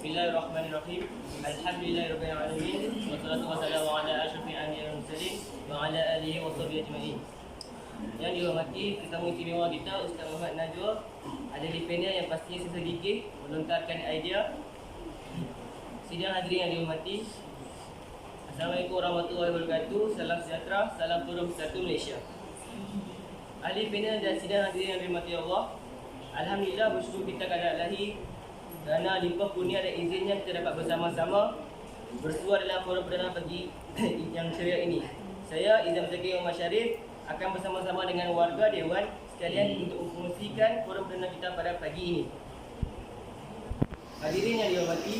Bismillahirrahmanirrahim. Alhamdulillahirabbil alamin. Wassalatu wassalamu ala asyrafil anbiya'i wal mursalin wa ala alihi wa sahbihi ajma'in. Yang dihormati tetamu istimewa kita Ustaz Muhammad Najwa, ahli panel yang pastinya sisa gigih melontarkan idea. Sidang hadirin yang dihormati, Assalamualaikum warahmatullahi wabarakatuh. Salam sejahtera, salam forum satu Malaysia. Ahli panel dan sidang hadirin yang dirahmati Allah, alhamdulillah bersyukur kita kepada Ilahi kerana limpah kurnia dan izinnya kita dapat bersama-sama bersua dalam forum perdana pagi yang ceria ini. Saya Izam Zakir Muhammad Syarif akan bersama-sama dengan warga Dewan sekalian untuk mempromosikan forum perdana kita pada pagi ini. Hadirin yang dihormati,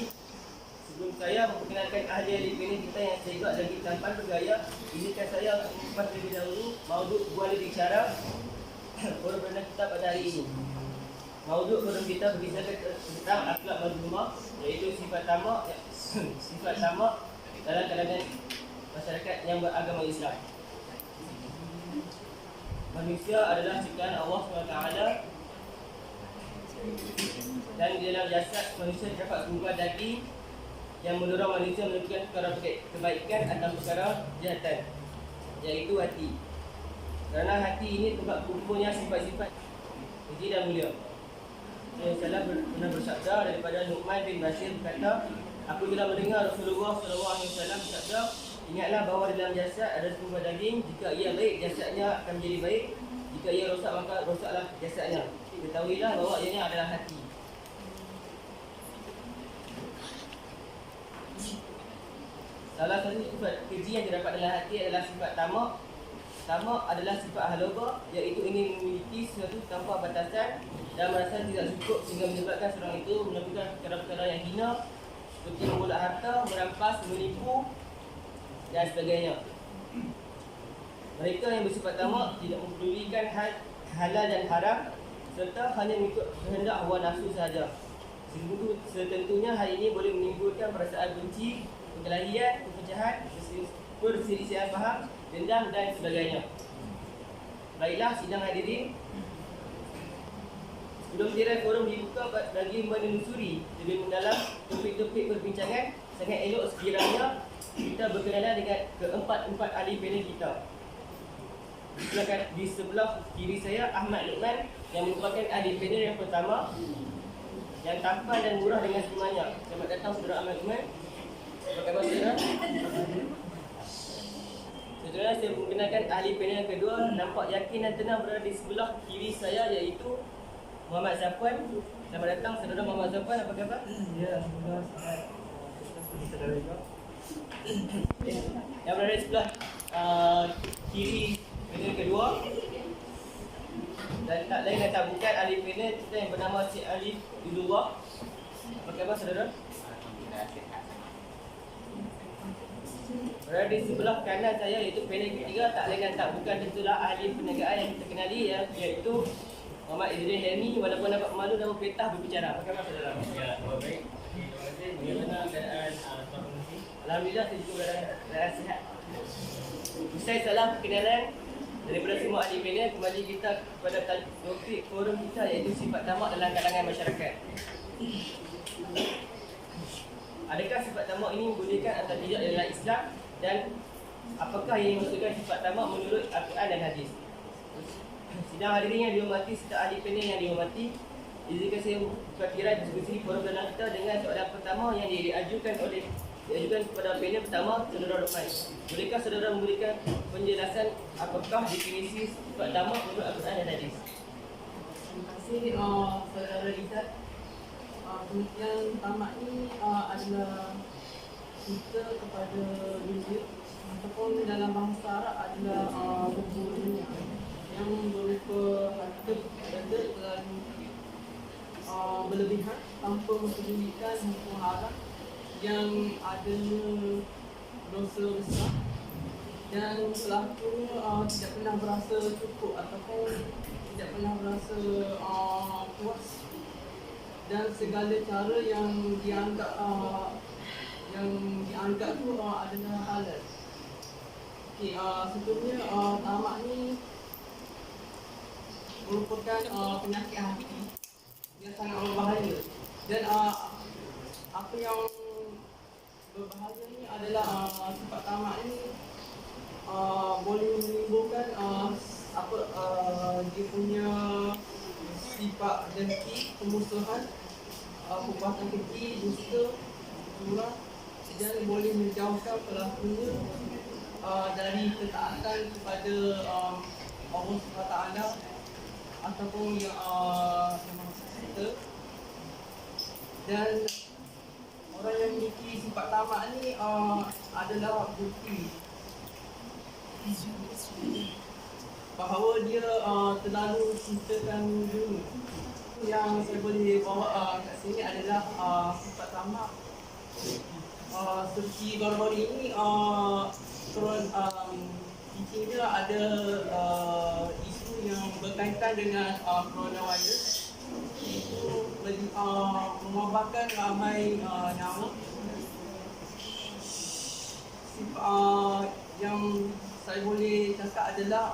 sebelum saya memperkenalkan ahli-ahli panel kita yang saya juga lagi tanpa bergaya, izinkan saya untuk mengupas terlebih dahulu mauduk buah bicara forum perdana kita pada hari ini. Mauduk forum kita berbicara tentang akhlak mazmumah, iaitu sifat tamak dalam kalangan masyarakat yang beragama Islam. Manusia adalah ciptaan Allah SWT dan di dalam jasad manusia terdapat segumpal daging yang mendorong manusia melakukan perkara kebaikan atau perkara kejahatan, iaitu hati. Kerana hati ini tempat kumpulnya sifat-sifat suci dan mulia. Rasulullah pernah bersabda daripada Nu'man bin Bashir berkata, aku telah mendengar Rasulullah SAW bersabda, ingatlah bahawa dalam jasad ada segumpal daging, jika ia baik jasadnya akan menjadi baik, jika ia rosak maka rosaklah jasadnya. Ketahuilah bahawa ianya adalah hati. Salah satu sifat keji yang terdapat dalam hati adalah sifat tamak. Tamak adalah sifat halaba, iaitu ingin memiliki sesuatu tanpa batasan dan merasa tidak cukup sehingga menyebabkan seorang itu melakukan perkara-perkara yang hina seperti menggolak harta, merampas, menipu dan sebagainya. Mereka yang bersifat tamak tidak mempedulikan halal dan haram serta hanya mengikut kehendak hawa nafsu sahaja. Setentunya hal ini boleh menimbulkan perasaan benci, perkelahian, perpecahan, perselisihan faham, dendam dan sebagainya. Baiklah sidang hadirin, sebelum tirai forum dibuka bagi menelusuri lebih mendalam topik-topik perbincangan, sangat elok sekiranya kita berkenalan dengan keempat ahli panel kita. Di sebelah kiri saya Ahmad Luqman yang merupakan ahli panel yang pertama yang tampan dan murah dengan semuanya. Selamat datang saudara Ahmad Luqman. Apa khabar saudara? Saudara, saya memperkenalkan ahli panel yang kedua, nampak yakin dan tenang berada di sebelah kiri saya, iaitu Muhammad Zafwan. Selamat datang saudara Muhammad Zafwan, apa khabar? Ya, alhamdulillah. Saudara juga. Yang berada di sebelah kiri panel kedua dan tak lain dan tak bukan ahli panel kita yang bernama Cik Ali Dulullah. Apa khabar saudara? Berada di sebelah kanan saya iaitu panel ketiga, tak lain dan tak bukan tentulah ahli perniagaan yang kita kenali, iaitu Muhammad Idris Helmi. Walaupun dapat malu nama petah berbicara. Apa khabar saudara? Ya, baik. Bagaimana keadaan tuan pengurusi? Alhamdulillah saya juga berada sihat. Usai salam perkenalan daripada semua ahli panel, kembali kita kepada topik forum kita, iaitu sifat tamak dalam kalangan masyarakat. Adakah sifat tamak ini membolehkan atau tidak dalam Islam, dan apakah yang dimaksudkan sifat tamak menurut Al-Quran dan Hadis? Sidang hadirin yang dihormati serta ahli panel yang dihormati, izinkan saya buka tirai diskusi forum perdana kita dengan soalan pertama yang diajukan kepada panel pertama, saudara Luqman. Bolehkah saudara memberikan penjelasan apakah definisi sifat tamak menurut Al-Quran dan Hadis? Terima kasih saudara Rizal. Kemudian tamak ini adalah kita kepada dunia, ataupun dalam bahasa Arab adalah berburu dunia yang berupa harta benda dan berlebihan tanpa mempedulikan hukum haram yang adanya dosa besar dan pelakunya tidak pernah berasa cukup ataupun tidak pernah berasa puas, dan segala cara yang dianggap tu adalah halal. Okey, sebelumnya tamak ni merupakan penyakit hati yang sangat berbahaya, dan apa yang dengki, pemusuhan, perbuatan keji, dusta, curang, dan boleh menjauhkan pelakunya dari ketaatan kepada Allah SWT ataupun yang Maha Pencipta. Dan orang yang memiliki sifat tamak ni adalah bukti bahawa dia terlalu cintakan dunia. Yang saya boleh bawa kat sini adalah sifat tamak. Seperti baru-baru ini dia ada isu yang berkaitan dengan coronavirus, itu mewabahkan ramai nyawa. Yang saya boleh cakap adalah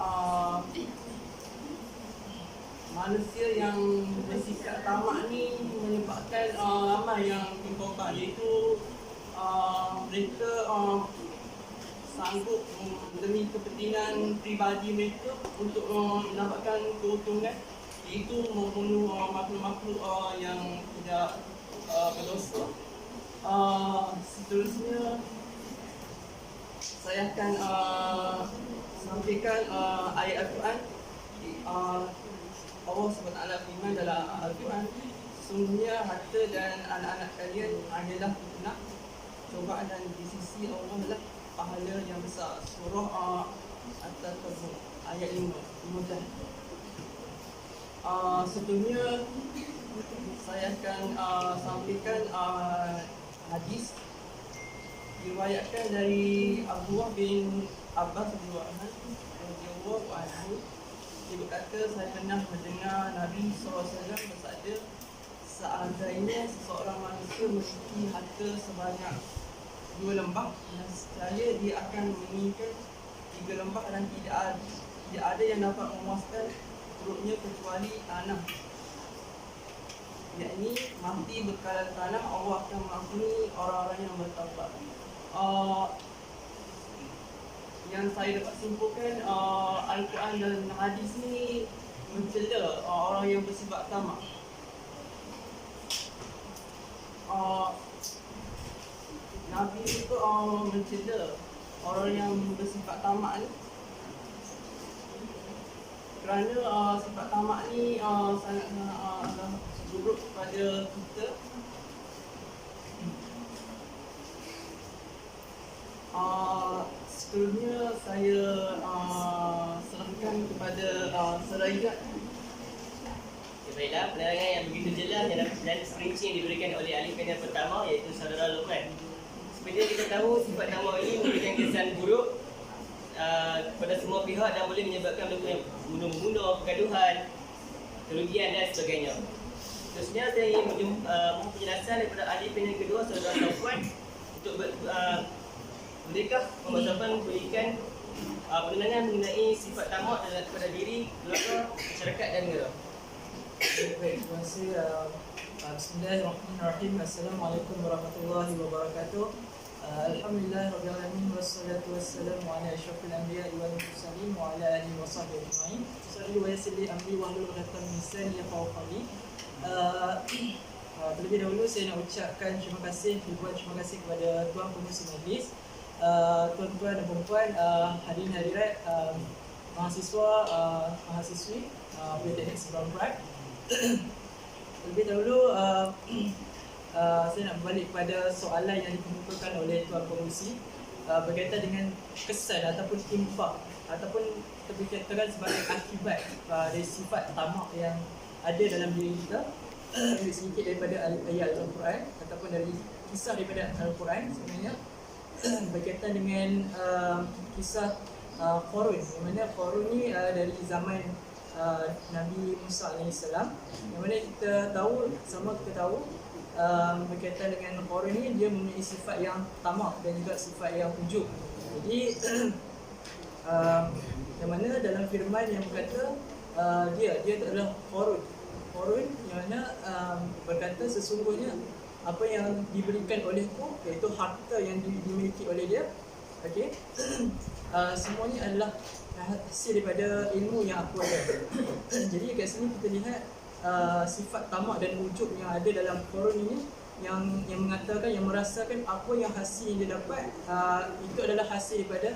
manusia yang bersikap tamak ni menyebabkan ramai yang berkorban, iaitu mereka sanggup demi kepentingan pribadi mereka untuk mendapatkan keuntungan, iaitu membunuh makhluk-makhluk yang tidak berdosa. Seterusnya saya akan sampaikan ayat Al-Quran. Allah SWT firman dalam Al-Quran, sesungguhnya harta dan anak-anak kalian adalah fitnah, cobaan, dan di sisi Allah lah pahala yang besar. Surah At-Takabur ayat 15. Sebelumnya saya akan sampaikan hadis diriwayatkan dari Abdullah bin Abbas radhiyallahu anhu. Dia berkata, saya pernah mendengar Nabi SAW bersabda, seandainya seseorang manusia memiliki harta sebanyak 2 lembah, nescaya dia akan menginginkan 3 lembah dan tidak ada yang dapat memuaskan perutnya kecuali tanah, yakni mati berkalan tanah. Allah akan mengampuni orang-orang yang bertaubat. Yang saya dapat simpulkan, Al-Quran dan hadis ni mencela orang yang bersifat tamak. Nabi itu mencela orang yang bersifat tamak ni kerana sifat tamak ni sangat buruk kepada kita. Sebelumnya saya serahkan kepada Seraijat. Baiklah, penerangan yang begitu jelas dan perinci yang diberikan oleh ahli panel pertama, iaitu saudara Luqman. Seperti yang kita tahu, sifat tamak ini memberikan kesan buruk kepada semua pihak dan boleh menyebabkan membunuh, pergaduhan, kerugian dan sebagainya. Terusnya saya ingin mohon penjelasan daripada ahli panel kedua, saudara Luqman, untuk mereka memberikan penenangan mengenai sifat tamak kepada diri, keluarga, masyarakat dan negara. Baik, terima kasih. Bismillahirrahmanirrahim. Assalamualaikum warahmatullahi wabarakatuh. Alhamdulillah rabbil alamin, wassalatu wassalamu ala asyrafil anbiya'i wal mursalin wa ala alihi wa sahbihi ajma'in. Salli wa yassir li amri wahlul 'uqdatam min lisani yafqahu qawli. Terlebih dahulu saya nak ucapkan terima kasih kepada tuan pengurusi majlis, tuan-tuan dan puan-puan, hadirin hadirat, mahasiswa, mahasiswi Politeknik Seberang Perak. Terlebih dahulu saya nak berbalik pada soalan yang dikemukakan oleh tuan pengurusi berkaitan dengan kesan ataupun impak ataupun terkatakan sebagai akibat dari sifat tamak yang ada dalam diri kita. Sedikit daripada ayat Al-Quran ataupun dari kisah daripada Al-Quran sebenarnya berkaitan dengan kisah Qarun. Yang mana Qarun ni dari zaman Nabi Musa AS, yang mana kita tahu berkaitan dengan Qarun ni, dia mempunyai sifat yang tamak dan juga sifat yang ujub. Jadi yang mana dalam firman yang berkata dia adalah Qarun yang mana berkata sesungguhnya apa yang diberikan olehku, iaitu harta yang dimiliki oleh dia, okey, semuanya adalah hasil daripada ilmu yang aku ada. Jadi kat sini kita lihat sifat tamak dan ujub yang ada dalam Quran ini, yang mengatakan, yang merasakan apa yang hasil yang dia dapat itu adalah hasil daripada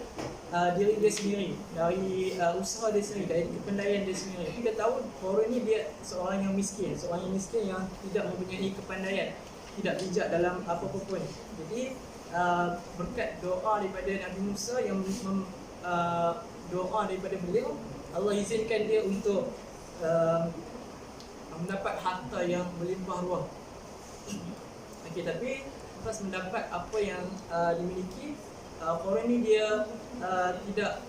diri dia sendiri, dari usaha dia sendiri, dari kepandaian dia sendiri. Kita tahu Quran ni dia seorang yang miskin yang tidak mempunyai kepandaian, tidak bijak dalam apa-apa pun. Jadi berkat doa daripada Nabi Musa yang doa daripada beliau, Allah izinkan dia untuk mendapat harta yang berlimpah ruah. Okey, tapi lepas mendapat apa yang dimiliki, orang ni dia tidak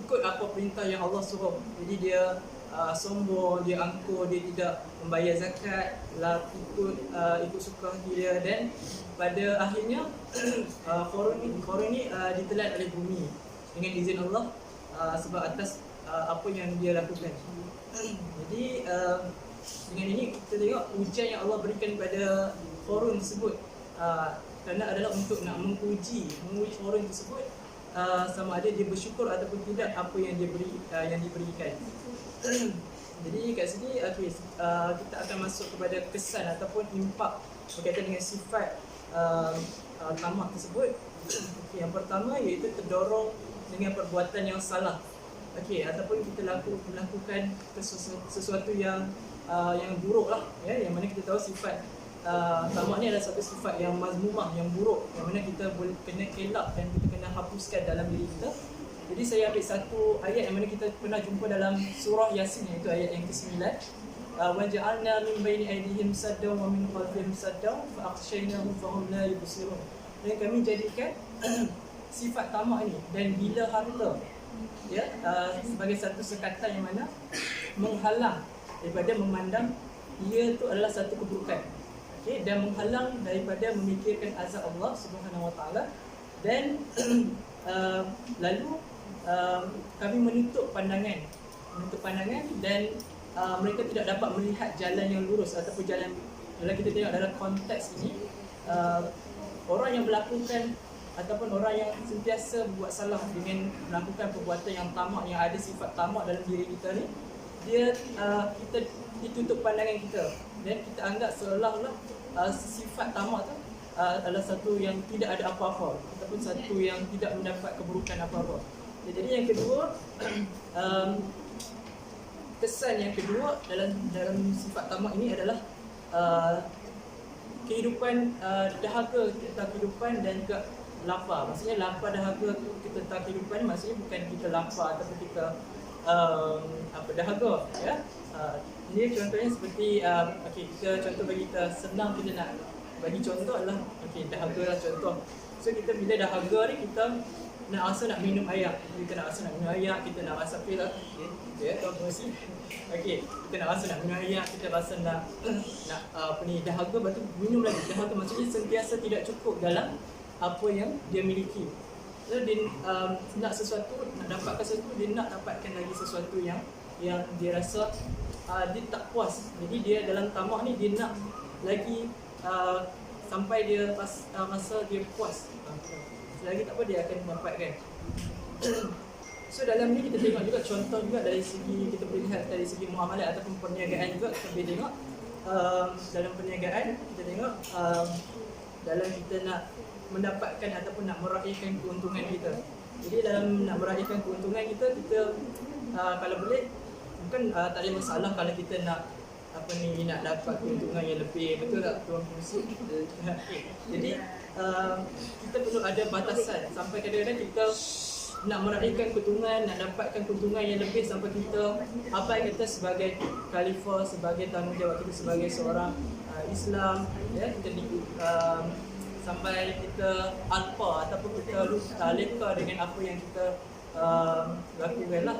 ikut apa perintah yang Allah suruh. Jadi dia sombong, dia angkuh, dia tidak membayar zakat, ikut suka hati dia, dan pada akhirnya orang ni ditelan oleh bumi dengan izin Allah sebab atas apa yang dia lakukan. Jadi dengan ini kita tengok ujian yang Allah berikan kepada Qarun tersebut kerana adalah untuk nak menguji Qarun tersebut sama ada dia bersyukur ataupun tidak apa yang yang diberikan. Jadi kat sini kita akan masuk kepada kesan ataupun impak berkaitan dengan sifat tamak tersebut. Yang pertama iaitu terdorong dengan perbuatan yang salah. Ataupun kita melakukan sesuatu yang buruk lah, yang mana kita tahu sifat tamak ni adalah satu sifat yang mazmumah, yang buruk, yang mana kita boleh kena elak dan kita kena hapuskan dalam diri kita. Jadi saya ambil satu ayat yang mana kita pernah jumpa dalam surah Yasin, iaitu ayat yang ke-9. Wa ja'alna min baini aydihim saddan wa min khalfihim saddan fa aghshaynahum fa hum la yubsirun. Dan kami jadikan sifat tamak ni dan gila harta sebagai satu sekatan yang mana menghalang daripada memandang ia tu adalah satu keburukan, dan menghalang daripada memikirkan azab Allah Subhanahu Wa Taala, dan lalu kami menutup pandangan dan mereka tidak dapat melihat jalan yang lurus ataupun jalan. Kalau kita tengok dalam konteks ini, orang yang melakukan ataupun orang yang sentiasa buat salah dengan melakukan perbuatan yang tamak, yang ada sifat tamak dalam diri kita ni, kita ditutup pandangan kita dan kita anggap seolah-olah sifat tamak tu adalah satu yang tidak ada apa-apa ataupun satu yang tidak mendapat keburukan apa-apa. Jadi yang kedua, kesan yang kedua dalam sifat tamak ini adalah kehidupan dahaga tentang kehidupan dan juga lapar. Maksudnya lapar dahaga kita tentang kehidupan, maksudnya bukan kita lapar ataupun kita dahaga, ini contohnya seperti kita contoh bagi kita senang, kita nak bagi contoh adalah dahaga lah contoh. So kita bila dahaga ni kita nak rasa nak minum air, kita nak rasa nak minum air, kita nak rasa pil lah, tuan pengurusi. Kita nak rasa nak minum air, kita rasa nak dahaga, lepas tu minum lagi. Dahaga maksudnya sentiasa tidak cukup dalam apa yang dia miliki. So dia nak sesuatu, nak dapatkan sesuatu, dia nak dapatkan lagi sesuatu yang dia rasa dia tak puas. Jadi dia dalam tamak ni dia nak lagi sampai dia rasa dia puas. Selagi tak apa dia akan dapatkan. So dalam ni kita tengok juga contoh juga dari segi, kita boleh lihat dari segi muamalat ataupun perniagaan juga. Kita boleh tengok dalam perniagaan, kita tengok dalam kita nak mendapatkan ataupun nak meraihkan keuntungan kita. Jadi dalam nak meraihkan keuntungan kita kalau boleh, bukan tak ada masalah kalau kita nak nak dapat keuntungan yang lebih, betul tak tuan pengurusi? Jadi kita perlu ada batasan. Sampai kadang-kadang kita nak meraihkan keuntungan, nak dapatkan keuntungan yang lebih sampai kita kita sebagai khalifah, sebagai tanggungjawab kita sebagai seorang Islam, kita sampai kita alpa ataupun kita leka dengan apa yang kita lakukan lah.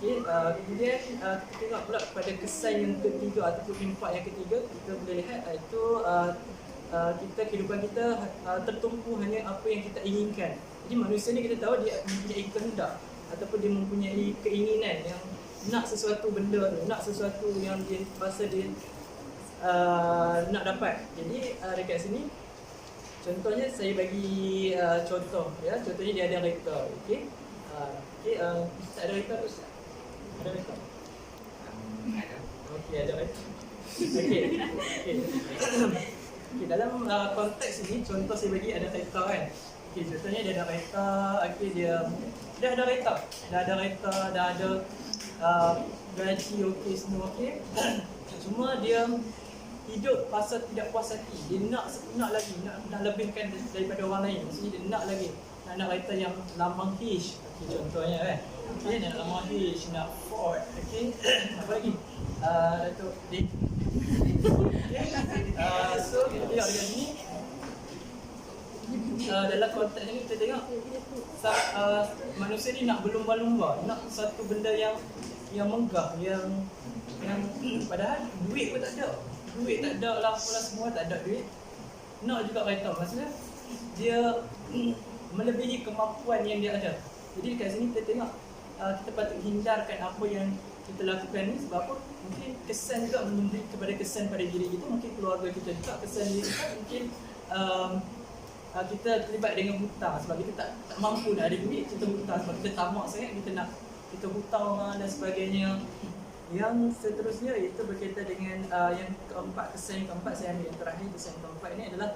Kemudian kita tengok pula pada kesan yang ketiga ataupun impak yang ketiga, kita boleh lihat iaitu kehidupan kita tertumpu hanya apa yang kita inginkan. Jadi manusia ni kita tahu dia mempunyai kehendak ataupun dia mempunyai keinginan yang nak sesuatu benda tu, nak sesuatu yang dia rasa dia nak dapat. Jadi dekat sini contohnya saya bagi contoh, contohnya dia ada kereta, tak ada kereta tu, ada kereta. Okey, ada okey. Okey. Okey, dalam konteks ini contoh saya bagi ada kereta kan. Okey, contohnya dia ada kereta, okey dia dah ada kereta, dah ada gaji okey semua okey. Cuma dia hidup pasal tidak puas hati. Dia nak lagi, nak lebihkan daripada orang lain. Maksudnya dia nak lagi. Nak kereta yang lambang H. Okey, contohnya kan. Okey, dia nak lambang H, nak Ford. Okey. Apa lagi? Datuk Dik. So kita tengok dekat sini. Dalam konteks ni kita tengok manusia ni nak berlumba-lumba, nak satu benda yang megah, yang padahal duit pun tak ada lah, apalah semua tak ada duit. Nak juga kereta, maksudnya dia melebihi kemampuan yang dia ada. Jadi kat sini kita tengok kita patut hindarkan apa yang kita lakukan ni sebab apa? Mungkin kesan juga memberi kepada kesan pada diri kita, mungkin keluarga kita juga, kesan diri kita, mungkin kita terlibat dengan hutang sebab kita tak mampu nak ada duit, kita hutang sebab kita tamak sangat, kita hutang orang dan sebagainya. Yang seterusnya itu berkaitan dengan yang keempat, kesan keempat saya ambil yang terakhir. Kesan keempat ini adalah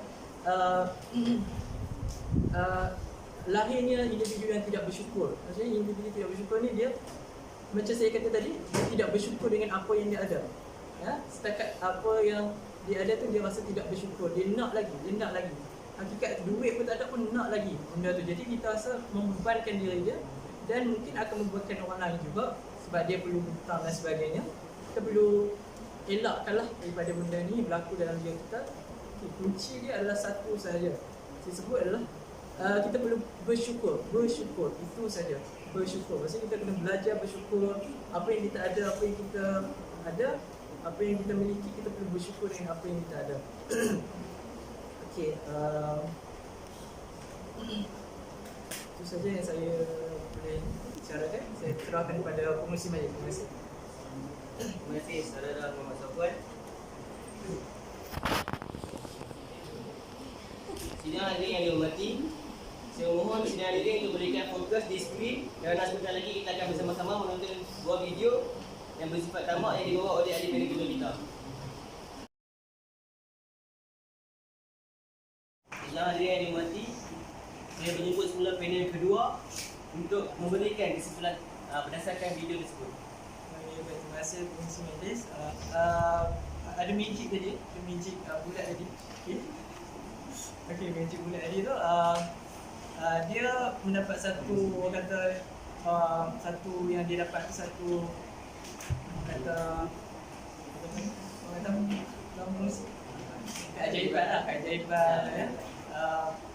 lahirnya individu yang tidak bersyukur. Maksudnya individu tidak bersyukur ni dia macam saya kata tadi, dia tidak bersyukur dengan apa yang dia ada. Ya, setakat apa yang dia ada tu dia rasa tidak bersyukur. Dia nak lagi. Hakikat duit pun tak ada pun nak lagi benda tu. Jadi kita rasa membebankan diri dia dan mungkin akan membebankan orang lain juga sebab dia perlu hutang dan sebagainya. Kita perlu elakkanlah daripada benda ni berlaku dalam diri kita. Kunci dia adalah satu sahaja. Saya sebut adalah kita perlu bersyukur. Itu saja. Bersyukur. Maksudnya kita kena belajar bersyukur. Apa yang kita ada, apa yang kita ada, apa yang kita miliki, kita perlu bersyukur dengan apa yang kita ada. Okey, itu saja yang saya boleh bicarakan. Saya serahkan kepada pengurusi majlis. Terima kasih. Terima kasih saudara Muhammad Safwan. Sidang hadirin yang dihormati, saya mohon sidang hadirin untuk berikan fokus di skrin kerana sebentar lagi kita akan bersama-sama menonton sebuah video yang bersifat tamak yang dibawa oleh ahli manajemen kita. Sidang hadirin yang dihormati, saya menjemput semula panel kedua untuk memberikan kesimpulan berdasarkan video tersebut. Terima kasih pengurusi majlis. Ada magic tadi, bulat tadi. Okey, magic bulat tadi tu dia mendapat satu, orang kata satu yang dia dapat satu keajaiban ya.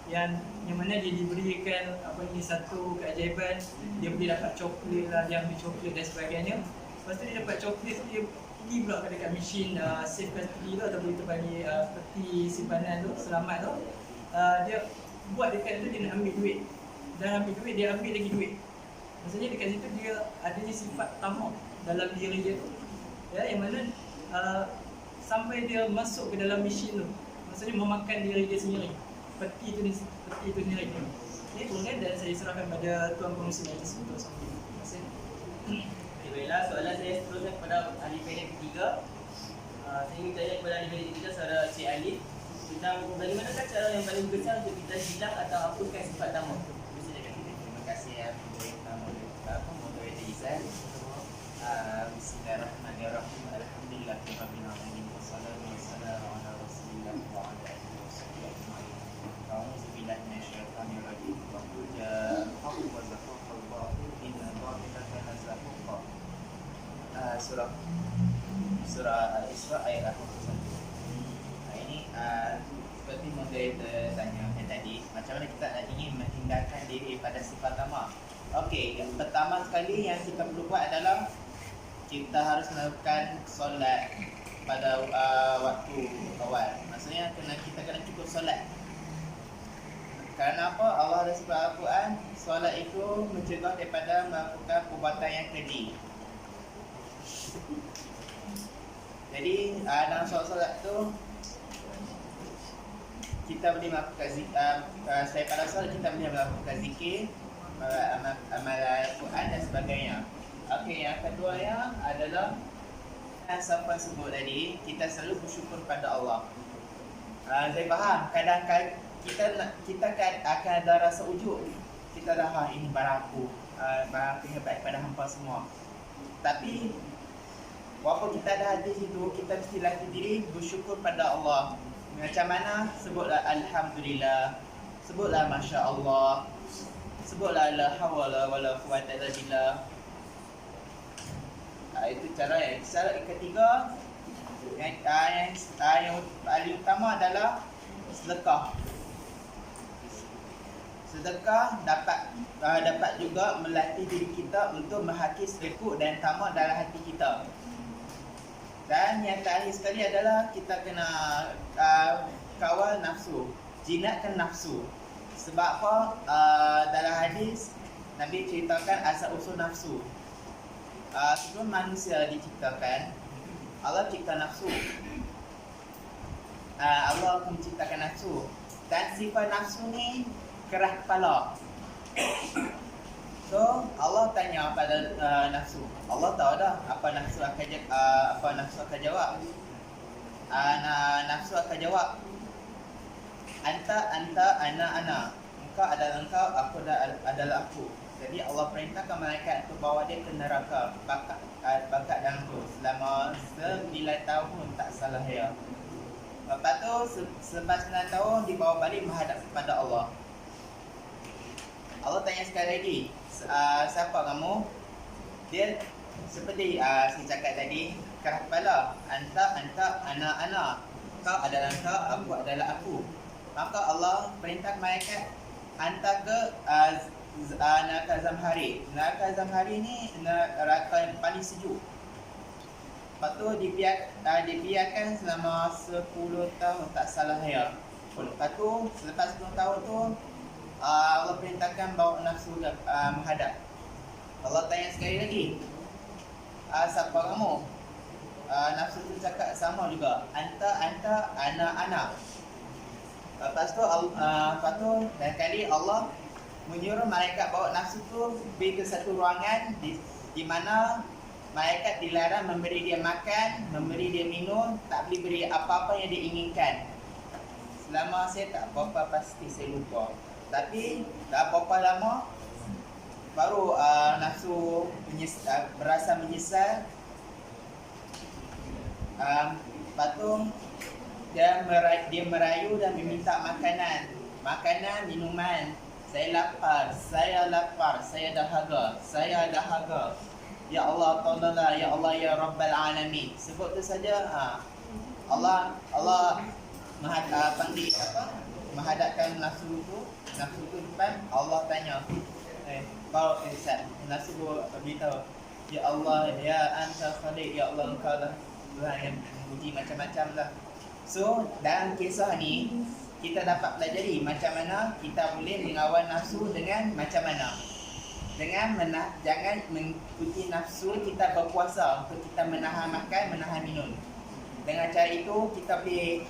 Yang mana dia diberikan satu keajaiban, dia boleh dapat coklat lah, dia ambil coklat dan sebagainya. Lepas tu dia dapat coklat tu, dia pergi pula dekat mesin safe custody tu ataupun kita panggil peti simpanan tu, selamat tu. Dia buat dekat tu, dia nak ambil duit. Dan ambil duit, dia ambil lagi duit. Maksudnya dekat situ dia adanya sifat tamak dalam diri dia tu, ya, yang mana sampai dia masuk ke dalam mesin tu, maksudnya memakan diri dia sendiri, peti tu sendiri. Okay, kemudian dan saya serahkan pada Tuan Pengurusi Majlis untuk sambil. Terima kasih. Okay, baiklah, soalan saya seterusnya kepada ahli panel ketiga. Saya ingin tanya kepada ahli panel ketiga, saudara Cik Ali, tentang bagaimanakah cara yang paling besar untuk kita hilang atau hapuskan sifat tamak. Terima kasih moderator Izan. Bismillahirrahmanirrahim. Alhamdulillahirabbil alamin. Wassalatu wassalamu ala Rasulillah wa ala alihi wasahbihi ajma'in. A'udzu billahi minasyaitonir rajim. Wa qul ja'al haqqu wa zahaqal batil inna batila kana zahuqa. Surah Al-Isra ayat 81. Ini seperti moderator tanya tadi, macam mana kita nak ingin menghindarkan diri pada sifat tamak. Okey, yang pertama sekali yang kita perlu buat adalah kita harus melakukan solat pada waktu awal. Maksudnya kita kena cukup solat. Kerana apa? Allah dah sebut Al-Quran, solat itu mencegah daripada melakukan perbuatan yang keji. Jadi dalam solat tu kita boleh melakukan selain pada solat kita boleh melakukan zikir, amal Al-Quran dan sebagainya. Okey, yang kedua adalah Siapa sebut tadi, kita selalu bersyukur pada Allah. Saya faham, kadang-kadang kita akan ada rasa ujub. Kita dah, ini barang aku hebat pada hampa semua. Tapi walaupun kita ada hadis itu, kita mesti latih diri bersyukur pada Allah. Macam mana? Sebutlah Alhamdulillah, sebutlah Masya Allah, sebutlah la hawla wala quwwata illa billah. Itu cara yang ketiga. Yang paling utama adalah sedekah. Sedekah dapat juga melatih diri kita untuk menghakis rekuk dan tamak dalam hati kita. Dan yang terakhir sekali adalah kita kena kawal nafsu, jinakkan nafsu. Sebab apa? Dalam hadis Nabi ceritakan asal usul nafsu. Sebelum manusia diciptakan, Allah cipta nafsu. Allah menciptakan nafsu. Dan sifat nafsu ni keras kepala. So Allah tanya pada nafsu. Allah tahu dah apa nafsu akan jawab. Nafsu akan jawab, Anta, ana. Engkau adalah engkau, aku adalah aku. Jadi Allah perintahkan malaikat untuk bawa dia ke neraka, bakat dalam tu selama 9 tahun tak salah dia. Lepas tu selepas 9 tahun dibawa balik menghadap kepada Allah. Allah tanya sekali lagi, siapa kamu? Dia seperti saya cakap tadi, keras kepala. Anta, ana. Kau adalah kau, aku adalah aku. Maka Allah perintah malaikat hantar ke neraka Zamhari. Neraka Zamhari ni neraka yang paling sejuk. Lepas tu dibiarkan selama 10 tahun tak salah ya. Lepas tu selepas 10 tahun tu Allah perintahkan bawa nafsu menghadap. Allah tanya sekali lagi, siapa kamu? Nafsu tu cakap sama juga, anta, ana. Lepas tu dan kali Allah menyuruh malaikat bawa nafsu tu pergi ke satu ruangan di mana malaikat dilarang memberi dia makan, memberi dia minum, tak boleh beri apa-apa yang dia inginkan. Selama saya tak berapa pasti, saya lupa. Tapi tak berapa lama baru nafsu berasa menyesal. Lepas tu dia merayu dan meminta makanan, minuman. Saya lapar, saya dahaga. Ya Allah, tolonglah, ya Allah, ya Rabbal Alamin. Sebut tu saja. Allah panggil menghadapkan nafsu tu depan. Allah tanya, bawa nafsu beritahu, ya Allah, ya Anta Khaliq, ya Allah, engkau lah Tuhan yang memuji macam-macam lah. So dalam kisah ni kita dapat pelajari macam mana kita boleh mengawal nafsu dengan macam mana. Dengan jangan mengikuti nafsu kita berpuasa untuk kita menahan makan, menahan minum. Dengan cara itu kita boleh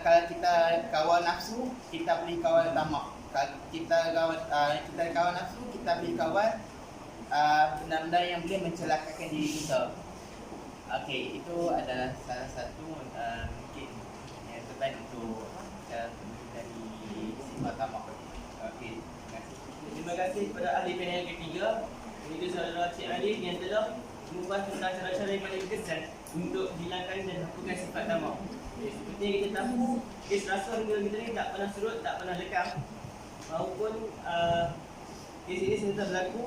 kalau kita kawal nafsu, kita boleh kawal tamak. Kalau kita kawal nafsu, kita boleh kawal benda-benda yang boleh mencelakakan diri kita. Okey, itu adalah salah satu mungkin yang terbaik untuk kita dari sifat tamak. Okey, Terima kasih kepada ahli panel yang ketiga, iaitu saudara Cik Ali yang telah mengupas tentang cara-cara yang paling berkesan untuk hilangkan dan hapuskan sifat tamak. Seperti yang kita tahu, kes rasa kita ni tak pernah surut, tak pernah lekang. Maupun kes ini sentiasa berlaku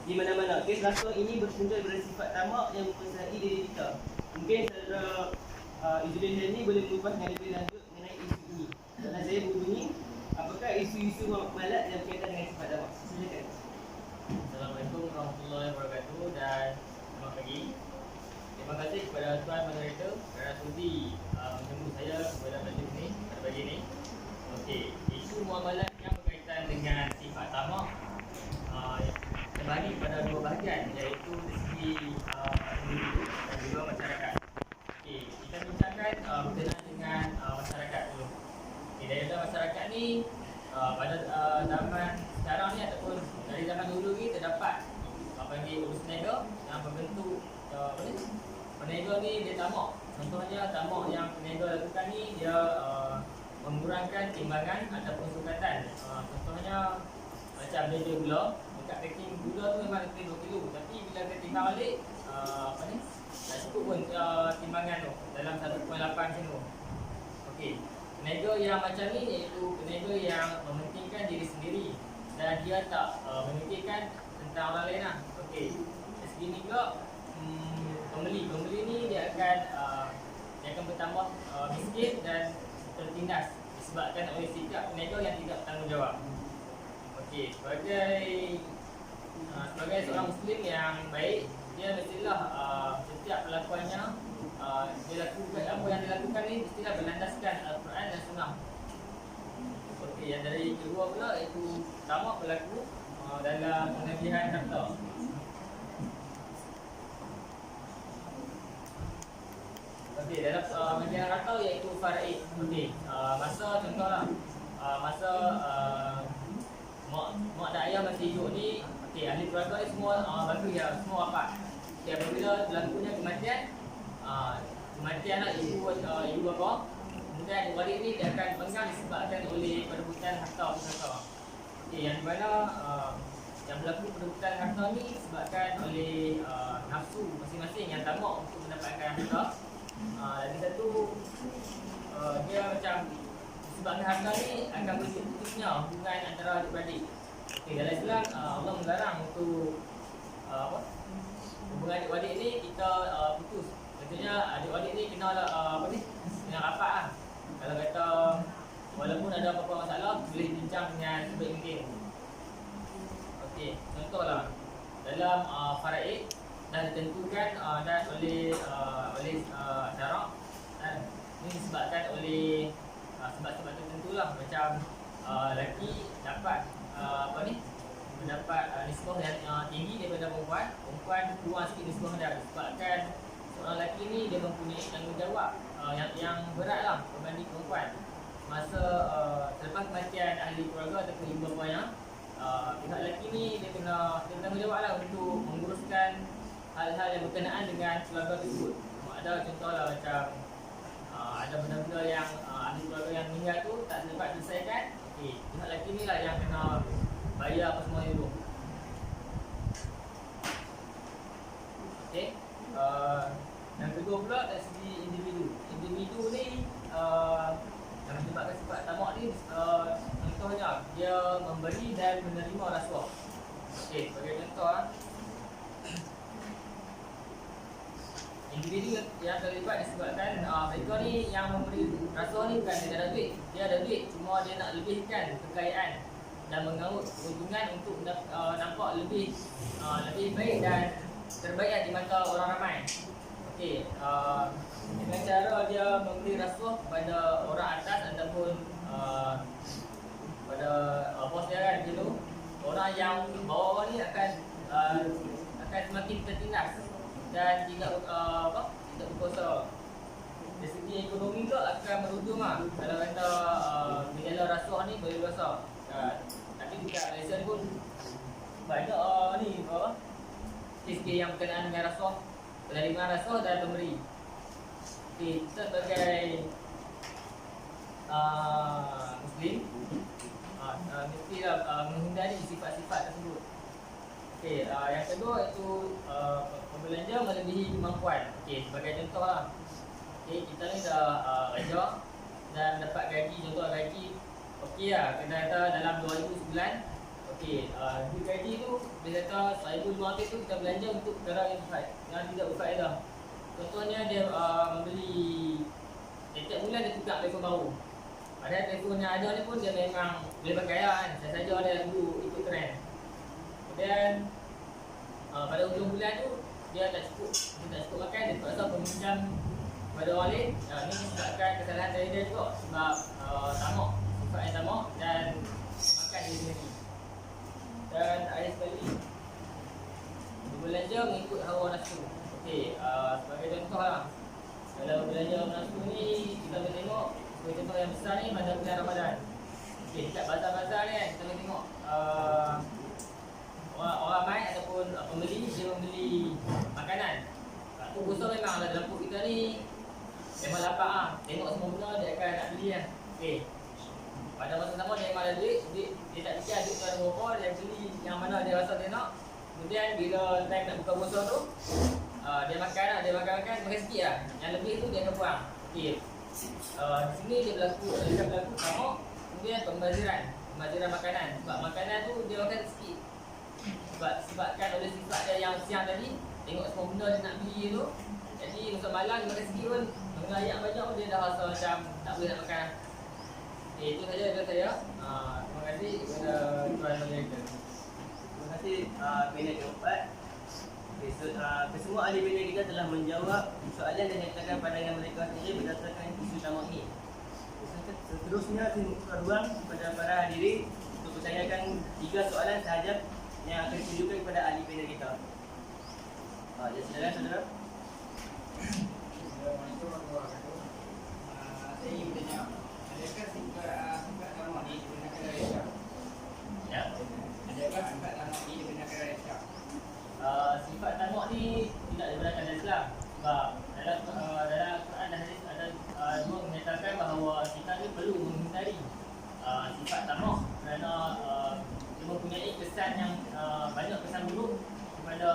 di mana-mana. Kes rasa ini bersumber dari sifat tamak yang mempengaruhi diri kita. Mungkin saudara Izzuddin ni boleh mengupas dengan lebih lanjut mengenai isu ini. Dan saya berbunyi, apakah isu-isu malat yang berkaitan dengan sifat tamak? Silakan. Assalamualaikum warahmatullahi wabarakatuh dan selamat pagi. Terima kasih kepada tuan moderator kerana sudi menjemput saya kepada tajuk ini pada pagi ini. Okey, isu muamalat yang berkaitan dengan sifat tamak terbagi pada dua bahagian, iaitu dari segi individu dan juga masyarakat. Okey, kita bincangkan berkenaan dengan masyarakat dulu. Okay, dari masyarakat ni pada zaman sekarang ni ataupun dari zaman dulu ni terdapat panggil urus niaga peniaga ni dia tamak. Contohnya tamak yang peniaga lakukan ni dia mengurangkan timbangan ataupun sukatan. Contohnya macam dia gula, dekat packing gula tu memang lebih 2 kilo, tapi bila kita timbang balik tak cukup pun timbangan tu dalam 1.8 macam tu. Okey. Peniaga yang macam ni iaitu peniaga yang mementingkan diri sendiri dan dia tak memikirkan tentang orang lain lah. Okey. Dari segi ni pula pembeli ni dia akan bertambah miskin dan tertindas disebabkan oleh sikap peniaga yang tidak bertanggungjawab. Okey, sebagai seorang Muslim yang baik, dia mestilah setiap perlakuannya dia lakukan apa yang dia lakukan ni mestilah berlandaskan Al-Quran dan Sunnah. Okey, yang dari kedua pula iaitu tamak berlaku dalam pengajian harta. Okey, dalam pengajian harta iaitu faraid. Okey, masa contohlah masa mak dan ayah masih hidup ni, okey, ahli keluarga ni semua bagi ya, semua wafat. Okey, apabila berlakunya kematian lah ibu bapa, kemudian adik-beradik ni dia akan penggang disebabkan oleh perebutan harta pusaka. Okey, yang di mana yang berlaku perebutan harta ni disebabkan oleh nafsu masing-masing yang tamak untuk mendapatkan harta. Lagi satu dia macam disebabkan harta ni akan berputusnya hubungan antara adik-beradik. Okey, dalam Islam Allah melarang untuk hubungan adik-beradik ni kita putus. Maksudnya adik-beradik ni kena kena rapat lah. Kalau kata walaupun ada apa-apa masalah boleh bincang dengan sebaik mungkin. Okey, contohlah dalam faraid dah ditentukan dan oleh syarak dan ini disebabkan oleh sebab-sebab tertentu lah, macam lelaki dapat mendapat nisbah yang tinggi daripada perempuan kurang sikit nisbah dia disebabkan seorang lelaki ni dia mempunyai tanggungjawab yang berat lah berbanding perempuan. Masa selepas kematian ahli keluarga ataupun ibu bapanya, pihak lelaki ni dia kena tanggungjawab lah untuk menguruskan hal-hal yang berkenaan dengan keluarga tersebut. Ada contohlah macam ada benda-benda yang ahli keluarga yang meninggal tu tak dapat diselesaikan. Okey, pihak lelaki ni lah yang kena bayar apa semua itu. Okey, yang kedua pula dari segi individu. Individu ni yang menyebabkan sifat tamak ni contohnya dia memberi dan menerima rasuah. Okey, sebagai contoh individu yang terlibat disebabkan mereka ni yang memberi rasuah ni bukan dia ada duit. Dia ada duit, cuma dia nak lebihkan kekayaan dan mengaut keuntungan untuk nampak lebih baik dan terbaik di mata orang ramai. Okey, dengan cara dia memberi rasuah kepada orang atas ataupun pada bos dia kan gitu, orang yang bawah ni akan semakin tertindas dan tidak berkuasa. Dari segi ekonomi tu akan merujung lah. Kalau kata gejala rasuah ni boleh berkuasa. Tapi dekat Malaysia ni pun banyak kes-kes yang berkenaan dengan rasuah, penerimaan rasuah dan pemberi. Okay, kita sebagai Muslim mestilah menghindari sifat-sifat tersebut. Okey, yang kedua itu pembelanja melebihi kemampuan. Okey, sebagai contoh lah. Okey, kita ni dah kerja dan dapat gaji, contoh gaji okey lah, kena kata dalam 2000 sebulan. Okey, duit gaji tu dia kata 1,500 tu kita belanja untuk perkara yang tidak berfaedah. Contohnya dia membeli setiap bulan dia tukar telefon baru. Padahal telefon yang ada ni pun dia memang boleh pakai lah kan. Saya saja ada lagu ikut trend. Kemudian pada hujung bulan tu dia tak cukup makan, dia terpaksa meminjam pada orang lain. Ini disebabkan kesalahan dari dia juga sebab tamak, sifat yang tamak dan makan diri sendiri. Dan ada sekali berbelanja mengikut hawa nafsu. Okey, sebagai contoh lah, kalau belanja nafsu ni kita boleh tengok sebagai contoh yang besar ni pada bulan Ramadan. Okey, dekat bazar-bazar ni kan kita boleh tengok orang ramai ataupun pembeli dia membeli makanan. lampu gosok memang lah lampu kita ni memang lapar ah. Tengok semua benda dia akan nak beli kan. Okey. Pada masa sama dia memang ada duit, dia tak fikir duit tu ada berapa, dia beli yang mana dia rasa dia nak. Kemudian bila time nak buka puasa tu, dia makan lah, dia makan sikit lah. Yang lebih tu dia akan buang. Okey. Di sini dia berlaku tamak, kemudian pembaziran makanan. Sebab makanan tu dia makan sikit. Sebabkan oleh sifat dia yang siang tadi, tengok semua benda dia nak beli tu. Jadi masa malam dia makan sikit pun, mengayak banyak pun dia dah rasa macam tak boleh nak makan. Okay, itu saja daripada saya. Terima kasih kepada tuan moderator. Terima kasih panel keempat. Okay, kesemua ahli panel kita telah menjawab soalan dan nyatakan pandangan mereka sendiri berdasarkan isu tamak ini. Seterusnya saya membuka ruang kepada para hadirin untuk bertanyakan 3 soalan sahaja yang akan ditujukan kepada ahli panel kita. Ya, saudara-saudara. Saya ingin bertanya, adakah sifat tamak ni dibenarkan oleh Islam? Ya. Adakah sifat tamak ni dibenarkan oleh Islam? Sifat tamak ni tidak dibenarkan dalam Islam. Sebab dalam Quran dan hadis ada dua menyatakan bahawa kita ni perlu menghindari sifat tamak kerana dia mempunyai kesan yang banyak kesan buruk kepada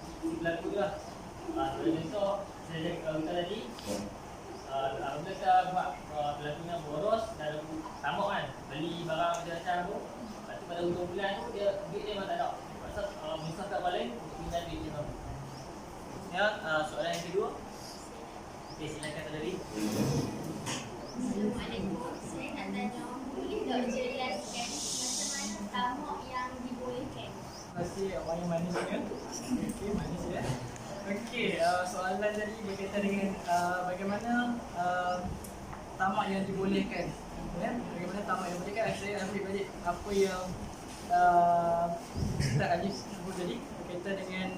si pelaku dia. Sebagai contoh, saya kita tadi apabila kita buat pelakunya boros dan tamak kan, beli barang macam-macam tu, lepas tu pada hujung bulan tu dia duit dia memang tak ada. Pasal menyusahkan balik untuk pindah duit dia. Ya, soalan yang kedua. Okey, silakan tadi. Assalamualaikum. Saya nak tanya, boleh tak jelaskan macam mana tamak yang dibolehkan? Terima kasih orang yang manis ya. Okey, manis ya. Okey, soalan tadi berkaitan dengan bagaimana tamak yang dibolehkan. Ya, bagaimana tamak yang dibolehkan? Saya ambil balik apa yang Ustaz Alif sebut tadi berkaitan dengan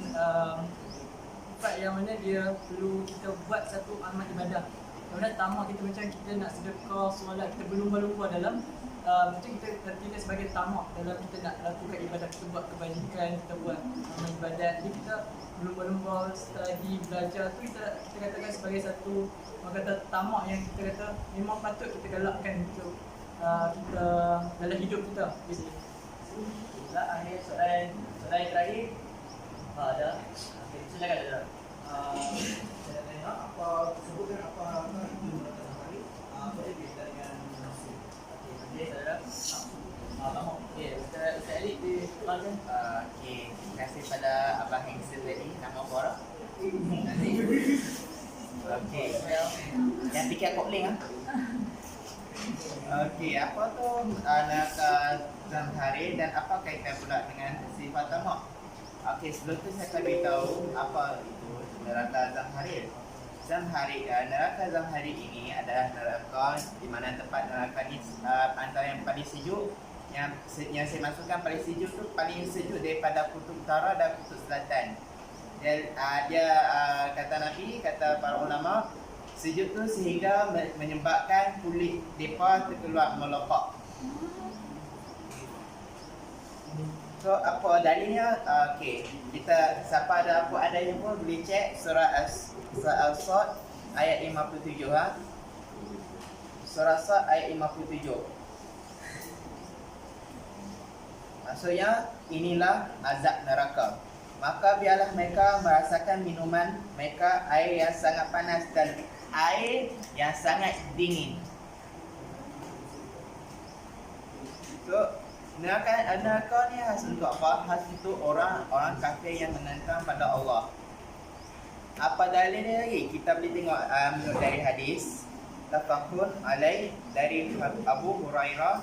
sifat yang mana dia perlu kita buat satu amal ibadah. Kemudian tamak kita macam kita nak sedekah, solat, kita berlumba-lumba dalam macam kita tertiga sebagai tamak dalam kita nak lakukan ibadah, kita buat kebajikan, kita buat amal ibadat. Jadi kita berlumba-lumba, study, belajar tu kita katakan sebagai satu orang kata tamak yang kita kata memang patut kita galakkan untuk kita dalam hidup kita. Jadi Akhir soalan yang terakhir. Ada. Okey, silakan saudara. Saya tanya apa sebutkan apa hari boleh kita dengan nafsu. Okey, saudara. Tamak. Okey, Ustaz Alif diterangkan. Okey, terima kasih pada Abang Hengster tadi. Nama apa orang? Okey, yang fikir kopling ah. Okey, apa tu neraka Zamharir dan apa kaitan pula dengan sifat tamak? Okey, sebelum tu saya akan beritahu apa itu neraka Zamharir. Neraka Zamharir ini adalah neraka di mana tempat neraka ni antara yang paling sejuk. Yang saya masukkan paling sejuk tu paling sejuk daripada kutub utara dan kutub selatan. Dia kata Nabi, kata para ulama, sejuk tu sehingga menyebabkan kulit mereka terkeluar melopok. So apa dalilnya? Okey, kita siapa ada apa adanya pun boleh cek surah Al-Sad ayat 57 ha. Surah Al-Sad ayat 57. Maksudnya inilah azab neraka. Maka biarlah mereka merasakan minuman mereka air yang sangat panas dan air yang sangat dingin. So neraka ni khas untuk apa? Khas untuk orang kafir yang menentang pada Allah. Apa dalilnya lagi? Kita boleh tengok dari hadis Tafakun alaih dari Abu Hurairah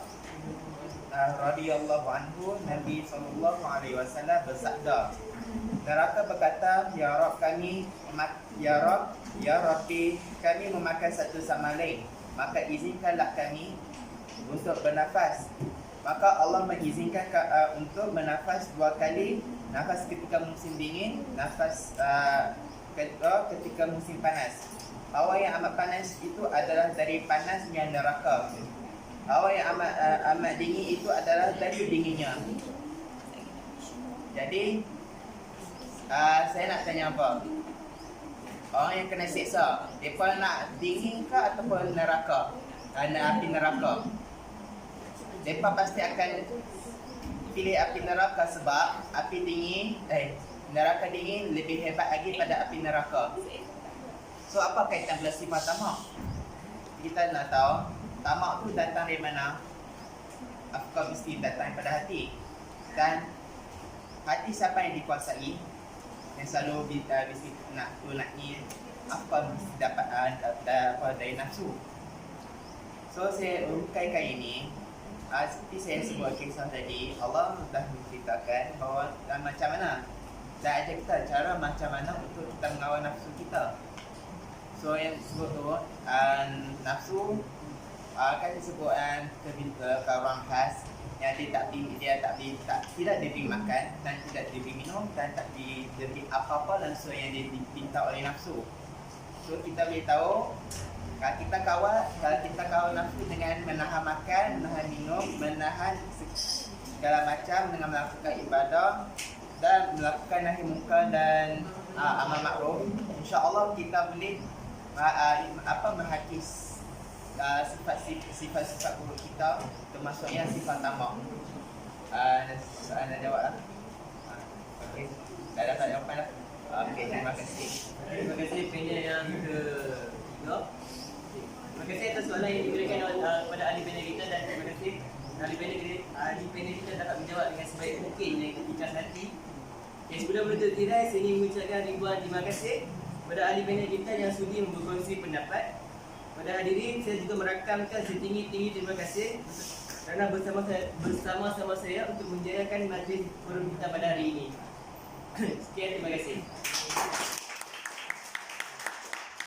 radhiyallahu anhu, Nabi sallallahu alaihi wasallam bersabda, neraka berkata, ya Rabb kami, ya Rabbi, kami memakan satu sama lain, maka izinkanlah kami untuk bernafas. Maka Allah mengizinkan untuk bernafas 2 kali, nafas ketika musim dingin, nafas ketika musim panas. Hawa yang amat panas itu adalah dari panasnya neraka. Hawa yang amat dingin itu adalah dari dinginnya. Jadi saya nak tanya apa? Orang yang kena seksa, mereka nak dingin ke ataupun neraka? Api neraka. Mereka pasti akan pilih api neraka sebab api dingin, neraka dingin lebih hebat lagi pada api neraka. So apa kaitan dengan sifat tamak? Kita nak tahu tamak tu datang dari mana? Afkar mesti datang daripada hati. Dan hati siapa yang dikuasai? Yang selalu mesti nak ni afkar mesti dapat dari nafsu. So saya urutkan ini seperti saya sebut kisah tadi, Allah dah menceritakan bahawa macam mana dan ajar kita cara macam mana untuk kita mengawal nafsu kita. So yang disebut tu nafsu kan disebut ke orang khas yang tidak diberi makan dan tidak diberi minum dan tak diberi apa-apa langsung yang diminta oleh nafsu. So kita boleh tahu kalau kita kawal nafsu dengan menahan makan, menahan minum, menahan segala macam dengan melakukan ibadah dan melakukan nahi munkar dan amal makruf, insya-Allah kita boleh menghakis sifat-sifat buruk kita, termasuknya sifat tamak. Soalan jawab lah. Okey. Dah dapat jawapan dah. Okey, terima kasih. Terima kasih panel yang ketiga. Terima kasih atas soalan yang diberikan kepada ahli panel kita dan terima kasih ahli panel kita dapat menjawab dengan sebaik mungkin dengan ikhlas hati. Okay, sebelum menutup tirai, saya ingin mengucapkan ribuan terima kasih kepada ahli panel kita yang sudi berkongsi pendapat. Pada hadirin, saya juga merakamkan setinggi-tinggi terima kasih kerana bersama-sama saya untuk menjayakan majlis forum kita pada hari ini. Sekian, terima kasih.